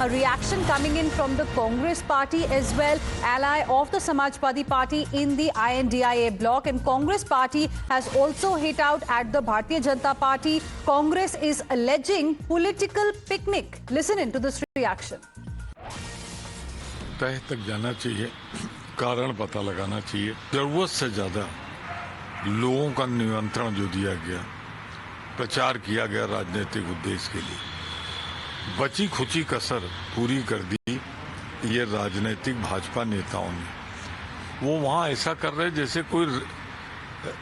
A reaction coming in from the Congress party as well, ally of the Samajwadi Party in the INDIA bloc. And Congress party has also hit out at the Bharatiya Janata Party. Congress is alleging political picnic. Listen in to this reaction. तह तक जाना चाहिए, कारण पता लगाना चाहिए। जरूरत से ज्यादा लोगों का नियंत्रण जो दिया गया, प्रचार किया गया राजनीतिक उद्देश्य के लिए, बची खुची कसर पूरी कर दी ये राजनीतिक भाजपा नेताओं ने। वो वहां ऐसा कर रहे जैसे कोई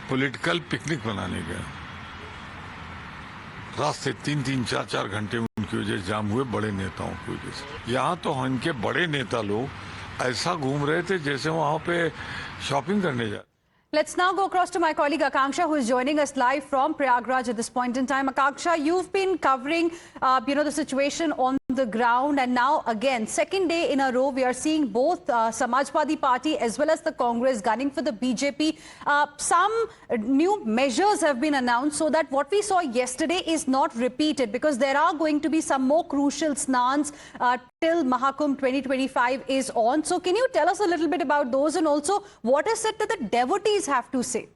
पॉलिटिकल पिकनिक मनाने गया। रास्ते 3-3, 4-4 घंटे उनकी वजह से जाम हुए, बड़े नेताओं की वजह से। यहाँ तो इनके बड़े नेता लोग ऐसा घूम रहे थे जैसे वहां पे शॉपिंग करने जा। Let's now go across to my colleague Akanksha, who is joining us live from Prayagraj at this point in time. Akanksha, you've been covering, the situation on the ground, and now again, second day in a row, we are seeing both Samajwadi Party as well as the Congress gunning for the BJP. Some new measures have been announced so that what we saw yesterday is not repeated, because there are going to be some more crucial snans till Mahakumbh 2025 is on. So can you tell us a little bit about those, and also what is it that the devotees have to say?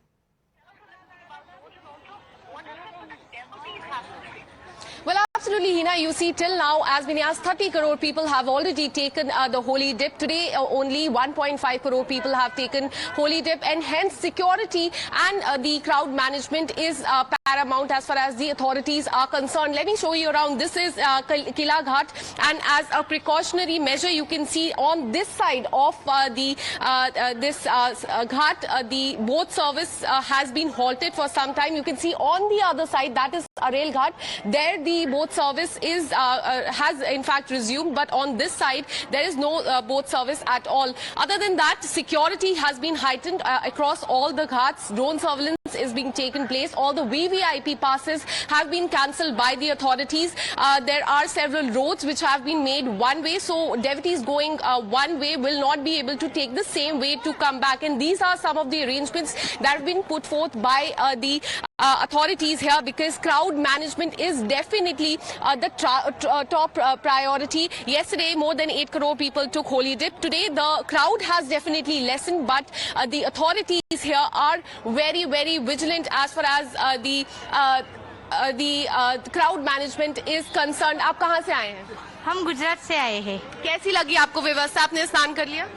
Well, absolutely, Hina. You see, till now, as many as 30 crore people have already taken the holy dip. Today, only 1.5 crore people have taken holy dip, and hence security and the crowd management is paramount as far as the authorities are concerned. Let me show you around. This is Kila Ghat, and as a precautionary measure, you can see on this side of this ghat, the boat service has been halted for some time. You can see on the other side, that is Arel Ghat. There, the boat service is has in fact resumed, but on this side there is no boat service at all. Other than that, security has been heightened across all the ghats. Drone surveillance is being taken place. All the VVIP passes have been cancelled by the authorities. There are several roads which have been made one way, so devotees going one way will not be able to take the same way to come back. And these are some of the arrangements that have been put forth by the authorities here, because crowd management is definitely the top priority. Yesterday, more than 8 crore people took holy dip. Today, the crowd has definitely lessened, but the authorities here are very, very vigilant as far as the crowd management is concerned. आप कहाँ से आए हैं? हम गुजरात से आए हैं। कैसी लगी आपको व्यवस्था? आपने स्नान कर लिया?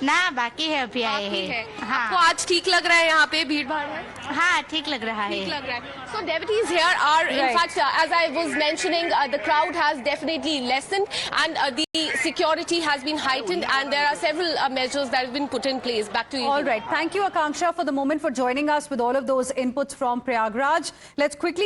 ना, बाकी है, अभी आए हैं। हाँ। आपको आज ठीक लग रहा है? यहाँ पे भीड़ भाड़ है? हाँ, ठीक लग रहा है। ठीक लग रहा है। So devotees here are, in fact, as I was mentioning, the crowd has definitely lessened, and the security has been heightened, and there are several measures that have been put in place. Back to you. All right. Thank you, Akanksha, for the moment, for joining us with all of those inputs from Prayagraj. Let's quickly